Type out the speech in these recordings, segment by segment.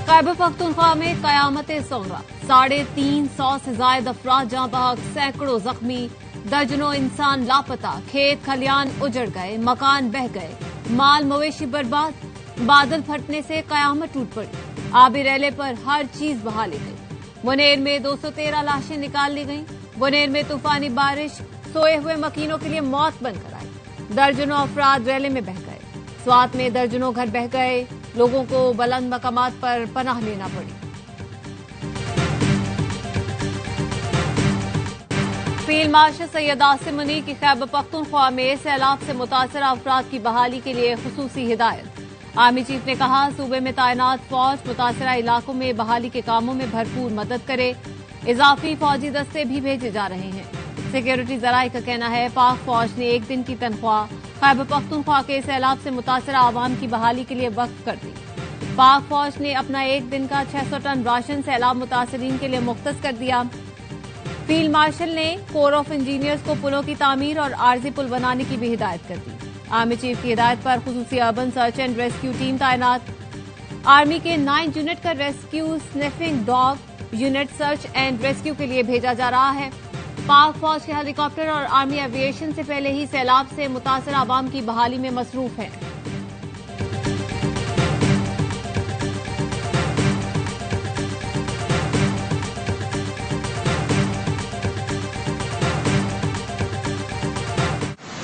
खैबर पख्तूनख्वा में कयामत सोहरा, 350 से ज्यादा अफराद जहां बहक, सैकड़ों जख्मी, दर्जनों इंसान लापता, खेत खलियान उजड़ गए, मकान बह गए, माल मवेशी बर्बाद। बादल फटने से कयामत टूट पड़ी, आबी रैले पर हर चीज बहा ली गई। बुनेर में 213 लाशें निकाल ली गईं। बुनेर में तूफानी बारिश सोए हुए मकीनों के लिए मौत बनकर आई। दर्जनों अफराद रैले में बह गए। स्वात में दर्जनों घर बह गए, लोगों को बुलंद मकामात पर पनाह लेना पड़ी। फील्ड मार्शल सैयद आसिम मुनीर की खैबर पख्तूनख्वा में सैलाब से मुतासर अफराद की बहाली के लिए खुसूसी हिदायत। आर्मी चीफ ने कहा, सूबे में तैनात फौज मुतासरा इलाकों में बहाली के कामों में भरपूर मदद करे। इजाफी फौजी दस्ते भी भेजे जा रहे हैं। सिक्योरिटी जराये का कहना है, पाक फौज ने एक दिन की तनख्वाह खैबर पख्तूनख्वा के सैलाब से मुतासरा आवाम की बहाली के लिए वक्फ कर दी। पाक फौज ने अपना एक दिन का 600 टन राशन सैलाब मुतासरीन के लिए मुख्तस कर दिया। फील्ड मार्शल ने कोर ऑफ इंजीनियर्स को पुलों की तामीर और आर्जी पुल बनाने की भी हिदायत कर दी। आर्मी चीफ की हिदायत पर खुसूसी urban search and rescue team तैनात। आर्मी के 9 यूनिट का rescue sniffing dog unit search and rescue के लिए भेजा जा रहा है। पाक फौज के हेलीकॉप्टर और आर्मी एविएशन से पहले ही सैलाब से मुतासर आवाम की बहाली में मसरूफ है।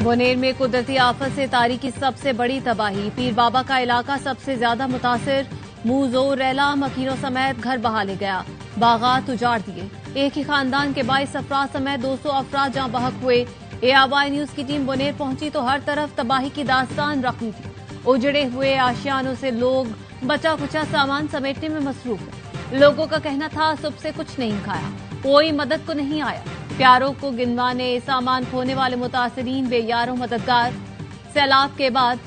बुनेर में कुदरती आफत से तारीखी सबसे बड़ी तबाही। पीर बाबा का इलाका सबसे ज्यादा मुतासिर। मूजो रैला मकीनों समेत घर बहा ले गया, बागात उजाड़ दिए। एक ही खानदान के 22 अफराद समेत 200 अफराद जहां बहक हुए। ARY न्यूज की टीम बुनेर पहुंची तो हर तरफ तबाही की दास्तान रकम थी। उजड़े हुए आशियानों से लोग बचा कुचा सामान समेटने में मसरूफ है। लोगों का कहना था, सुबह से कुछ नहीं खाया, कोई मदद को नहीं आया। प्यारों को गिनवाने सामान खोने वाले मुतासरीन बेयारों मददगार। सैलाब के बाद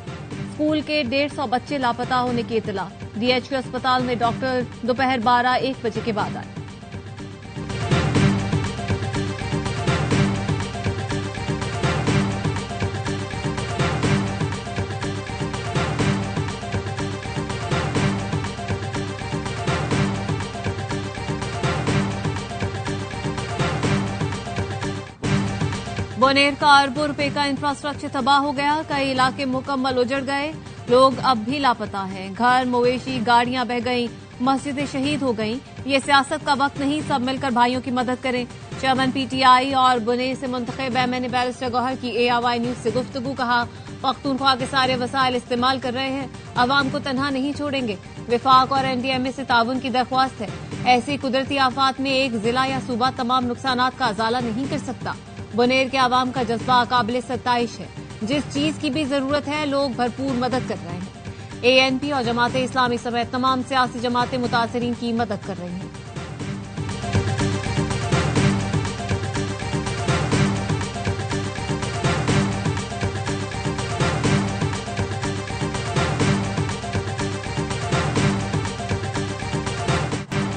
स्कूल के 150 बच्चे लापता होने की इतला। DHQ अस्पताल में डॉक्टर दोपहर 12-1 बजे के बाद आए। बुनेर का अरबों रुपए का इंफ्रास्ट्रक्चर तबाह हो गया। कई इलाके मुकम्मल उजड़ गए, लोग अब भी लापता हैं। घर मवेशी गाड़ियां बह गईं, मस्जिदें शहीद हो गईं। ये सियासत का वक्त नहीं, सब मिलकर भाइयों की मदद करें। चेयरमैन PTI और बुनेर से मुंतखब MNA बैरिस्टर गौहर की ARY न्यूज से गुफ्तगू। कहा, पख्तूनख्वा के सारे वसाइल इस्तेमाल कर रहे हैं, अवाम को तनहा नहीं छोड़ेंगे। विफाक और NDMA से ताउन की दरख्वास्त है। ऐसी कुदरती आफात में एक जिला या सूबा तमाम नुकसानात का अजाला नहीं कर सकता। बुनेर के आवाम का जज्बा काबिल सत्ताइश है। जिस चीज की भी जरूरत है, लोग भरपूर मदद कर रहे हैं। ANP और जमाते इस्लामी समेत तमाम सियासी जमातें मुतासरीन की मदद कर रही हैं।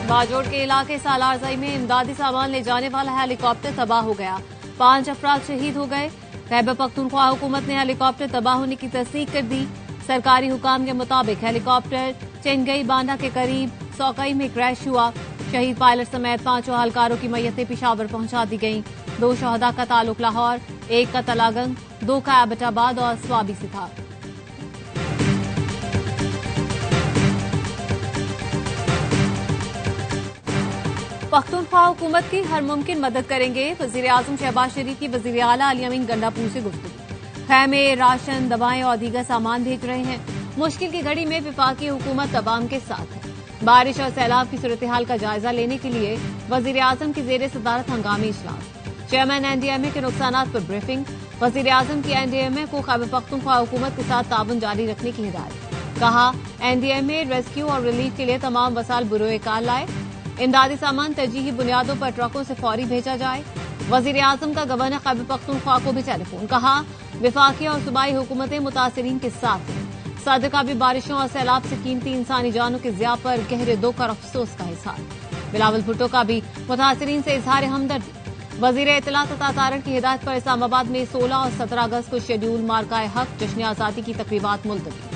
बाजोड़ के इलाके सालारजई में इमदादी सामान ले जाने वाला हेलीकॉप्टर तबाह हो गया, 5 अफराद शहीद हो गए। खैबर पख्तूनख्वा हुकूमत ने हेलीकॉप्टर तबाह होने की तस्दीक कर दी। सरकारी हुकाम के मुताबिक हेलीकॉप्टर चेंगई बांधा के करीब सौकई में क्रैश हुआ। शहीद पायलट समेत 5 अहलकारों की मैयतें पिशावर पहुंचा दी गईं। 2 शहदा का ताल्लुक लाहौर, 1 का तलागंग, 2 का एबटाबाद और स्वाबी से था। पख्तूनख्वा हुकूमत की हर मुमकिन मदद करेंगे। वजीर आजम शहबाज शरीफ की वजीर आला अली अमीन गंडापुर से गुफ्तगू। खैमे, राशन, दवाएं और दीगर सामान भेज रहे हैं। मुश्किल की घड़ी में विफाकी हुकूमत अवाम के साथ है। बारिश और सैलाब की सूरत हाल का जायजा लेने के लिए वजीर आजम की जेर सदारत हंगामी इजलास। चेयरमैन NDMA के नुकसानात पर ब्रीफिंग। वजीर आजम की NDMA को खैबर पख्तूनख्वा हुकूमत के साथ ताउन जारी रखने की हिदायत। कहा, एनडीएमए रेस्क्यू और रिलीफ के लिए तमाम वसाइल बुरोए कार लाए। इमदादी सामान तरजीही बुनियादों पर ट्रकों से फौरी भेजा जाए। वजीर आजम का गवर्नर खैबर पख्तूनख्वा को भी टेलीफोन। कहा, विफाकी और सूबाई हुकूमतें मुतासिरीन के साथ हैं। सदर का भी बारिशों और सैलाब से कीमती इंसानी जानों के ज़िया पर गहरे दुख और अफसोस का इजहार। बिलावल भुट्टो का भी मुतासिरीन से इजहार हमदर्दी। वजीर इत्तला तथा तारण की हिदायत पर इस्लामाबाद में 16 और 17 अगस्त को शेड्यूल मार्काए हक जश्न आज़ादी की तकरीबात मुलतवी।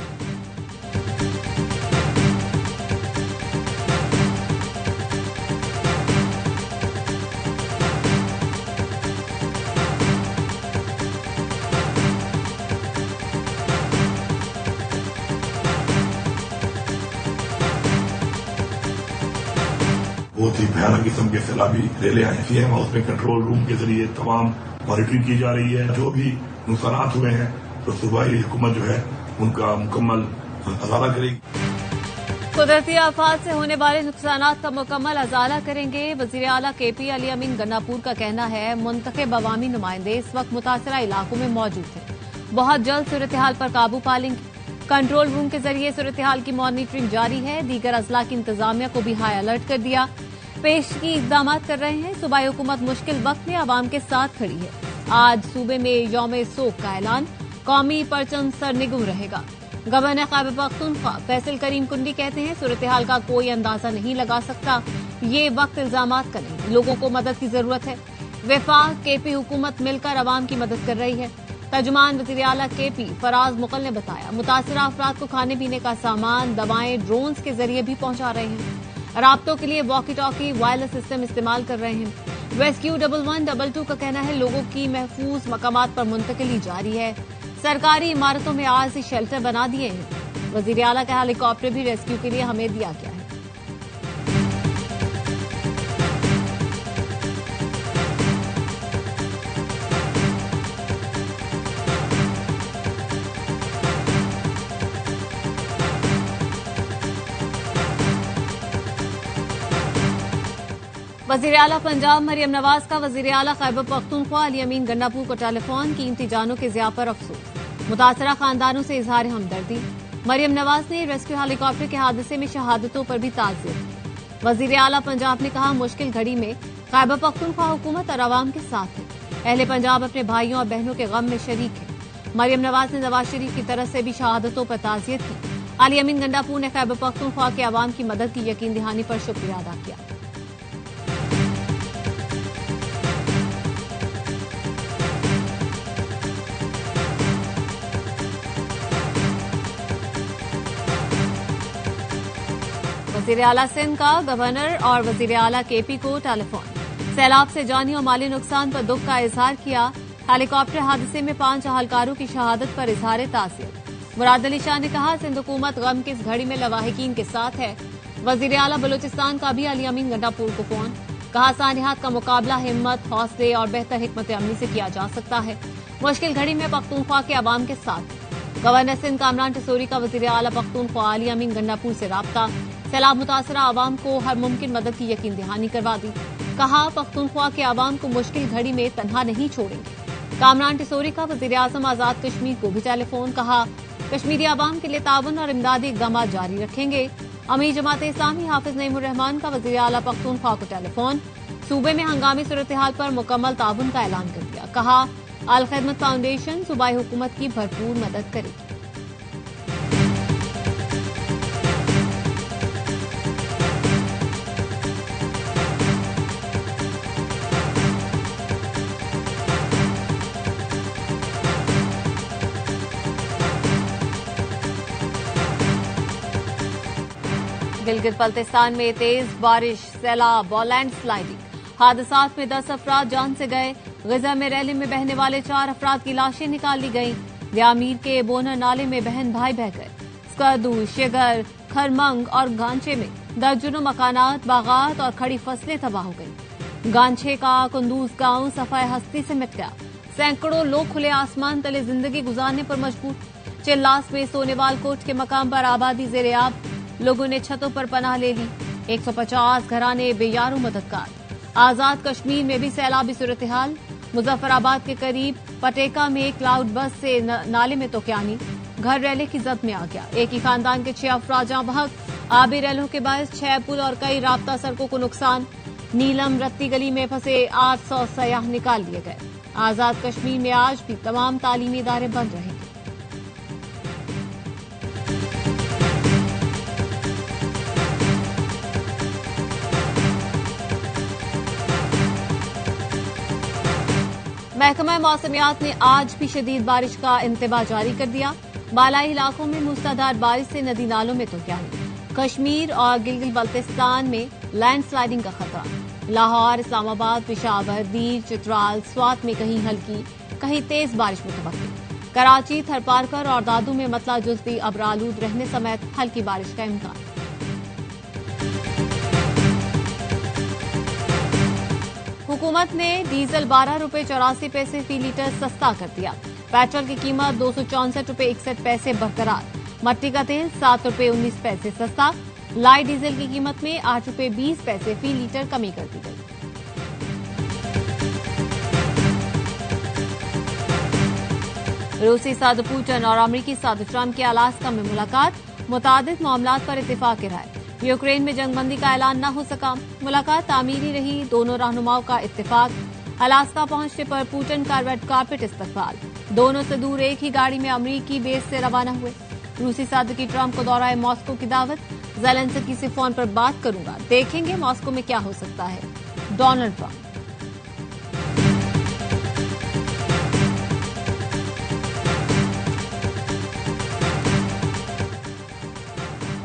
बहुत ही भयानक किस्म के सैलाबी रेले आए। सीएम हाउस में कंट्रोल रूम के जरिए तमाम मॉनिटरिंग की जा रही है। जो भी नुकसान हुए हैं तो सूबाई हुकूमत जो है उनका मुकम्मल अजाला करेगी। कुदरती आफात से होने वाले नुकसान का मुकम्मल अजाला करेंगे। वजीर आला केपी अली अमीन गन्नापुर का कहना है, मुंतखब अवामी नुमाइंदे इस वक्त मुतासरा इलाकों में मौजूद हैं, बहुत जल्द सूरत हाल पर काबू पा लेंगे। कंट्रोल रूम के जरिए सूरत हाल की मॉनिटरिंग जारी है। दीगर अजला की इंतजामिया को भी हाई अलर्ट कर दिया। पेशगी इकदाम कर रहे हैं। सूबाई हुकूमत मुश्किल वक्त में आवाम के साथ खड़ी है। आज सूबे में यौम सोग का ऐलान, कौमी परचम सरनिगुम रहेगा। गवर्नर खैबर पख्तूनख्वा फैसल करीम कुंडी कहते हैं, सूरत हाल का कोई अंदाजा नहीं लगा सकता। ये वक्त इल्जामात का नहीं, लोगों को मदद की जरूरत है। वफाक केपी हुकूमत मिलकर अवाम की मदद कर रही है। तर्जुमान वज़ीर आला केपी फराज मुकल ने बताया, मुतासरा अफराद को खाने पीने का सामान, दवाएं ड्रोन्स के जरिए भी पहुंचा रहे हैं। राब्तों के लिए वॉकी टॉकी वायरलेस सिस्टम इस्तेमाल कर रहे हैं। रेस्क्यू 1122 का कहना है, लोगों की महफूज मकामात पर मुंतकिली जारी है। सरकारी इमारतों में आरजी शेल्टर बना दिए हैं। वज़ीर आला का हेलीकॉप्टर भी रेस्क्यू के लिए हमें दिया गया है। वज़ीर आला पंजाब मरियम नवाज का वज़ीर आला खैबर पख्तूनख्वा अली अमीन गन्नापुर को टेलीफोन। कीमती जानों के ज़िया पर अफसोस, मुतासरा खानदानों से इजहार हमदर्दी। मरियम नवाज ने रेस्क्यू हेलीकॉप्टर के हादसे में शहादतों पर भी ताज़ियत। वज़ीर आला पंजाब ने कहा, मुश्किल घड़ी में खैबर पख्तूनख्वा हुकूमत और अवाम के साथ है। अहले पंजाब अपने भाइयों और बहनों के गम में शरीक है। मरियम नवाज ने नवाज शरीफ की तरफ से भी शहादतों पर ताज़ियत की। अली अमीन गन्नापुर ने खैबर पख्तूनख्वा के अवाम की मदद की यकीन दहानी पर शुक्रिया अदा किया। वज़ीर आला सिंध का गवर्नर और वज़ीर आला केपी को टेलीफोन। सैलाब से जानी और माली नुकसान पर दुख का इजहार किया। हेलीकॉप्टर हादसे में 5 अहलकारों की शहादत पर इजहार तासिर। मुराद अली शाह ने कहा, सिंध हुकूमत गम की इस घड़ी में लवाहिकीन के साथ है। वज़ीर आला बलूचिस्तान का भी अली अमीन गन्नापुर को फोन। कहा, सानियात का मुकाबला हिम्मत, हौसले और बेहतर हिकमत अमली से किया जा सकता है। मुश्किल घड़ी में पख्तूनख्वा के अवाम के साथ। गवर्नर सिंध कामरान टिसोरी का वज़ीर आला पख्तूनख्वा अली अमीन गन्नापुर से राब्ता। सैलाब मुतासरा आवाम को हर मुमकिन मदद की यकीन दहानी करवा दी। कहा, पख्तूनख्वा के आवाम को मुश्किल घड़ी में तन्हा नहीं छोड़ेंगे। कामरान टिसोरी का वज़ीर आज़म आजाद कश्मीर को भी टेलीफोन। कहा, कश्मीरी आवाम के लिए ताउन और इमदादी इक़दाम जारी रखेंगे। अमीर जमात इस्लामी हाफिज नईमुर रहमान का वज़ीर आला पख्तूनख्वा को टेलीफोन। सूबे में हंगामी सूरत हाल पर मुकम्मल ताउन का ऐलान कर दिया। कहा, अल खिदमत फाउंडेशन सूबाई हुकूमत की भरपूर मदद करेगी। गिलगित बल्तिस्तान में तेज बारिश, सैलाब और लैंडस्लाइडिंग। हादसात में 10 अफराद जान से गए। ग़ज़ा में रैली में बहने वाले 4 अफराद की लाशें निकाल ली गईं। लियामीर के बोनर नाले में बहन भाई बह गए। स्कर्दू, शिगर, खरमंग और गांचे में दर्जनों मकानात, बागात और खड़ी फसलें तबाह हो गई। गांचे का कुंदूज गांव सफाए हस्ती से मिट गया। सैकड़ों लोग खुले आसमान तले जिंदगी गुजारने पर मजबूर। चिल्लास में सोनेवाल कोट के मकाम पर आबादी ज़ेर-ए-आब। लोगों ने छतों पर पनाह ले ली। 150 घराने बेयारों मददगार। आजाद कश्मीर में भी सैलाबी सूरत हाल। मुजफ्फराबाद के करीब पटेका में क्लाउड बस से नाले में तोक्यानी। घर रैली की जद में आ गया। एक ही खानदान के 6 अफराद जहां बहक। आबी रैलों के बायस 6 पुल और कई राब्ता सड़कों को नुकसान। नीलम रत्ती गली में फंसे 800 सयाह निकाल लिए गए। आजाद कश्मीर में आज भी तमाम तालीमी इदारे बंद रहेंगे। महकमा मौसमियात ने आज भी शदीद बारिश का इंतबाह जारी कर दिया। बालाई इलाकों में मूसलाधार बारिश से नदी नालों में तूफान। कश्मीर और गिलगित बल्तिस्तान में लैंडस्लाइडिंग का खतरा। लाहौर, इस्लामाबाद, पेशावर, दीर, चित्राल, स्वात में कहीं हल्की कहीं तेज बारिश मुतवक्किल। कराची, थरपारकर और दादू में मतला जुज़वी अबरालूद रहने समेत हल्की बारिश का इम्कान। हुकूमत ने डीजल 12 रुपये 84 पैसे फी लीटर सस्ता कर दिया। पेट्रोल की कीमत 264 रुपये 61 पैसे बरकरार। मट्टी का तेल 7 रुपये 19 पैसे सस्ता। लाइट डीजल की कीमत में 8 रुपये 20 पैसे फी लीटर कमी कर दी गई। रूसी सदर पुतिन और अमरीकी सदर ट्रंप की अलास्का में मुलाकात। मुतादिद मामलात पर इत्तेफाक राय। यूक्रेन में जंगबंदी का ऐलान न हो सका। मुलाकात तामीरी रही। दोनों रहनुमाओं का इत्तेफाक। अलास्का पहुंचने पर पुतिन का रेड कार्पेट इस्तकबाल। दोनों से दूर एक ही गाड़ी में अमरीकी बेस से रवाना हुए। रूसी सदर की ट्रंप को दौराए मॉस्को की दावत। ज़ेलेंस्की से फोन पर बात करूंगा, देखेंगे मॉस्को में क्या हो सकता है। Donald Trump.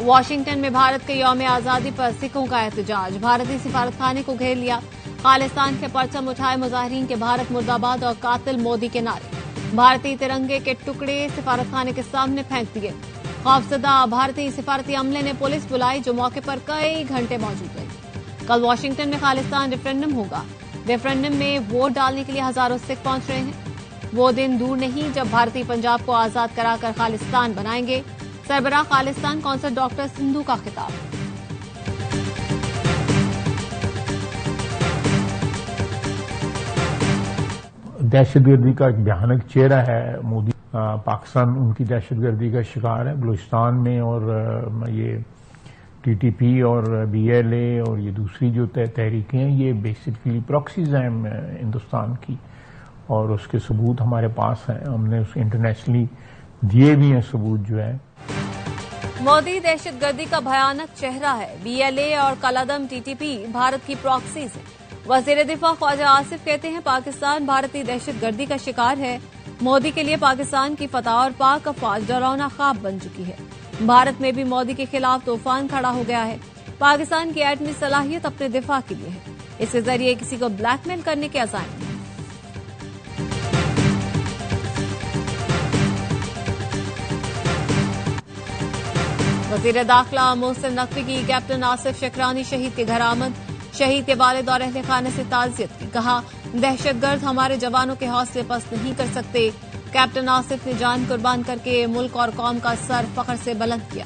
वाशिंगटन में भारत के यौम आजादी पर सिखों का एहतजाज। भारतीय सिफारतखाने को घेर लिया। खालिस्तान के परचम उठाए मुजाहिरीन के भारत मुर्दाबाद और कातिल मोदी के नारे। भारतीय तिरंगे के टुकड़े सिफारतखाने के सामने फेंक दिए। खौफजदा भारतीय सिफारती अमले ने पुलिस बुलाई, जो मौके पर कई घंटे मौजूद रही। कल वाशिंगटन में खालिस्तान रेफरेंडम होगा। रेफरेंडम में वोट डालने के लिए हजारों सिख पहुंच रहे हैं। वो दिन दूर नहीं जब भारतीय पंजाब को आजाद कराकर खालिस्तान बनाएंगे। सरबराह खालिस्तान कौंसल डॉक्टर सिंधु का खिताब। दहशतगर्दी का एक भयानक चेहरा है मोदी। पाकिस्तान उनकी दहशतगर्दी का शिकार है। बलूचिस्तान में और ये टीटीपी और बीएलए और ये दूसरी जो तहरीकें हैं, ये बेसिकली प्रॉक्सीज हैं हिंदुस्तान की, और उसके सबूत हमारे पास हैं। हमने उस इंटरनेशनली दिए भी हैं सबूत जो है। मोदी दहशतगर्दी का भयानक चेहरा है। बीएलए और कलादम टीटीपी भारत की प्रॉक्सीज है। वजीर दिफा ख्वाजा आसिफ कहते हैं पाकिस्तान भारतीय दहशतगर्दी का शिकार है। मोदी के लिए पाकिस्तान की फतह और पाक अफवाज डरावना ख्वाब बन चुकी है। भारत में भी मोदी के खिलाफ तूफान खड़ा हो गया है। पाकिस्तान की एटमी सलाहियत अपने दिफा के लिए है। इसके जरिए किसी को ब्लैकमेल करने के अज़ाइम नहीं। वजीर दाखिला मोहसिन नकवी की कैप्टन आसिफ शकरानी शहीद के घर आमद। शहीद के वालिद और अहले खाने से ताज़ियत की। कहा, दहशतगर्द हमारे जवानों के हौसले पस्त नहीं कर सकते। कैप्टन आसिफ ने जान कुर्बान करके मुल्क और कौम का सर फख्र से बुलंद किया।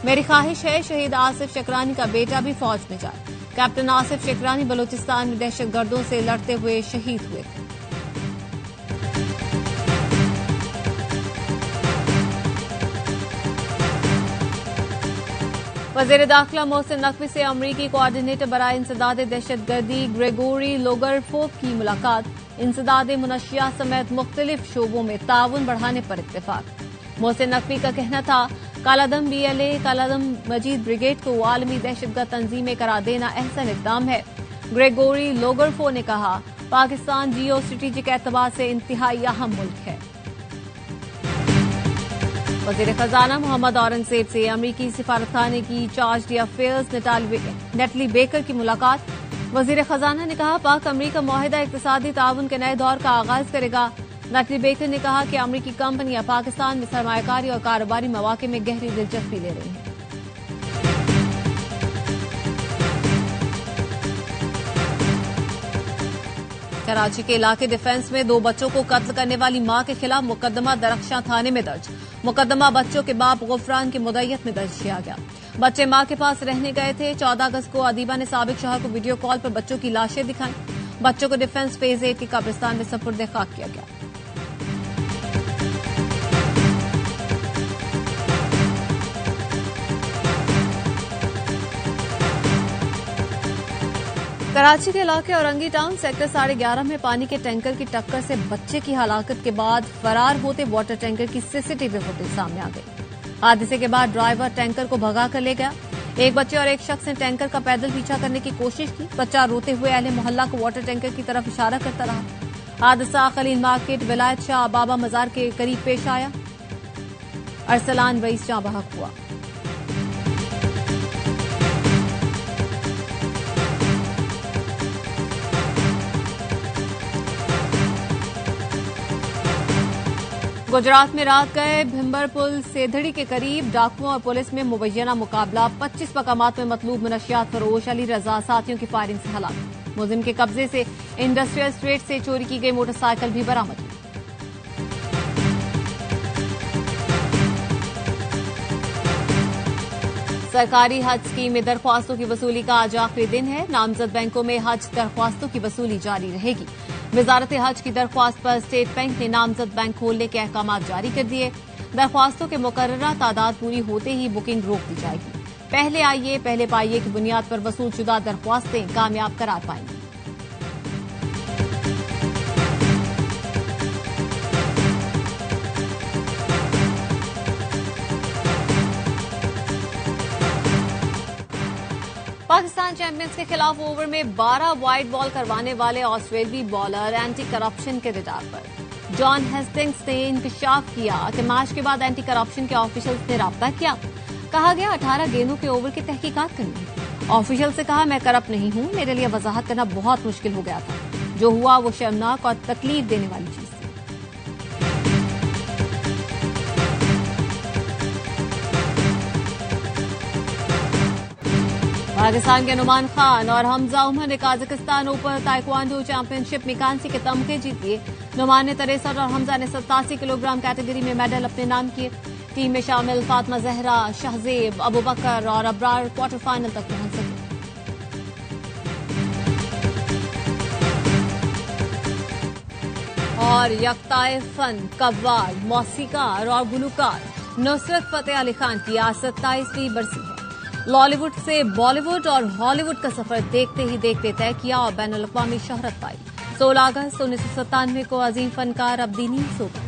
मेरी ख्वाहिश है शहीद आसिफ शकरानी का बेटा भी फौज में जाए। कैप्टन आसिफ शकरानी बलूचिस्तान में दहशतगर्दों से लड़ते हुए शहीद हुए थे। वजीर दाखिला मोहसिन नकवी से अमरीकी कोऑर्डिनेटर बराए इंसदाद दहशतगर्दी ग्रेगोरी लोगरफोव की मुलाकात। इंसदाद मुनशिया समेत मुख्तलिफ शोबों में ताउन बढ़ाने पर इत्तेफाक। मोहसिन नकवी का कहना था कालादम बीएलए कालादम मजीद ब्रिगेड को आलमी दहशतगर्द तंजीमें करार देना अहसन इक़दाम है। ग्रेगोरी लोगरफोव ने कहा, पाकिस्तान जियो स्ट्रेटेजिक एतबार से इंतहाई अहम मुल्क है। वजीर खजाना मोहम्मद औरंगजेब से अमरीकी सिफारतखाने की charge D affairs neatly baker की मुलाकात। वजीर खजाना ने कहा, पाक अमरीका मुआहिदा इक़्तिसादी ताउन के नए दौर का आगाज करेगा। नेटली बेकर ने कहा कि अमरीकी कंपनियां पाकिस्तान में सरमायाकारी और कारोबारी मौके में गहरी दिलचस्पी ले रही हैं। कराची के इलाके डिफेंस में 2 बच्चों को कत्ल करने वाली मां के खिलाफ मुकदमा दरख्शां थाने में दर्ज। मुकदमा बच्चों के बाप गुफरान की मुद्दत में दर्ज किया गया। बच्चे मां के पास रहने गए थे। 14 अगस्त को अदीबा ने साबिक शौहर को वीडियो कॉल पर बच्चों की लाशें दिखाई। बच्चों को डिफेंस फेज 8 के कब्रिस्तान में सपुर्द खाक किया गया। कराची के इलाके औरंगी टाउन सेक्टर 11.5 में पानी के टैंकर की टक्कर से बच्चे की हलाकत के बाद फरार होते वाटर टैंकर की सीसीटीवी फुटेज सामने आ गई। हादसे के बाद ड्राइवर टैंकर को भगा कर ले गया। एक बच्चे और एक शख्स ने टैंकर का पैदल पीछा करने की कोशिश की। बच्चा रोते हुए अहले मोहल्ला को वाटर टैंकर की तरफ इशारा करता रहा। हादसा खलील मार्केट विलायत शाह बाबा मजार के करीब पेश आया। अरसलान रईस जाँ बहक हुआ। गुजरात में रात गए भिम्बर पुल सेधड़ी के करीब डाकुओं और पुलिस में मुबैना मुकाबला। 25 मकामात में मतलूब मुनशियात फरोश अली रजा साथियों की फायरिंग से हलाक। मुलजिम के कब्जे से इंडस्ट्रियल स्ट्रीट से चोरी की गई मोटरसाइकिल भी बरामद हुई। सरकारी हज स्कीम में दरख्वास्तों की वसूली का आज आखिरी दिन है। नामजद बैंकों में हज दरख्वास्तों की वसूली जारी रहेगी। वजारत हज की दरख्वास्त पर स्टेट बैंक ने नामजद बैंक खोलने के अहकाम जारी कर दिए। दरख्वास्तों के मुकर्ररा तादाद पूरी होते ही बुकिंग रोक दी जाएगी। पहले आइए पहले पाइए की बुनियाद पर वसूलशुदा दरख्वास्तें कामयाब करार पाएंगी। पाकिस्तान चैंपियंस के खिलाफ ओवर में 12 वाइड बॉल करवाने वाले ऑस्ट्रेलियाई बॉलर एंटी करप्शन के रडार पर। जॉन हेस्टिंग्स ने इंकशाफ किया कि मैच के बाद एंटी करप्शन के ऑफिशियल्स ने राब्ता किया। कहा गया 18 गेंदों के ओवर की तहकीकात करनी है। ऑफिशियल से कहा मैं करप्ट नहीं हूं, मेरे लिए वजाहत करना बहुत मुश्किल हो गया था। जो हुआ वो शर्मनाक और तकलीफ देने वाली चीज थी। पाकिस्तान के नुमान खान और हमजा उमर ने काजाकिस्तान ओपन ताइक्वांडो चैंपियनशिप में कांसी के तमगे जीत लिए। नुमान ने 63 और हमजा ने 87 किलोग्राम कैटेगरी में मेडल अपने नाम किए। टीम में शामिल फातिमा जहरा, शहजेब, अबू बकर और अबरार क्वार्टर फाइनल तक पहुंच सके। और यकताए फन, कव्वाल, मौसीकार और गुलूकार नुसरत फतेह अली खान की आज 27वीं बरसी है। लॉलीवुड से बॉलीवुड और हॉलीवुड का सफर देखते ही देखते तय किया और बैनुल अक़वामी शोहरत पाई। 16 अगस्त 1997 को अजीम फनकार अब्दीनी सोता।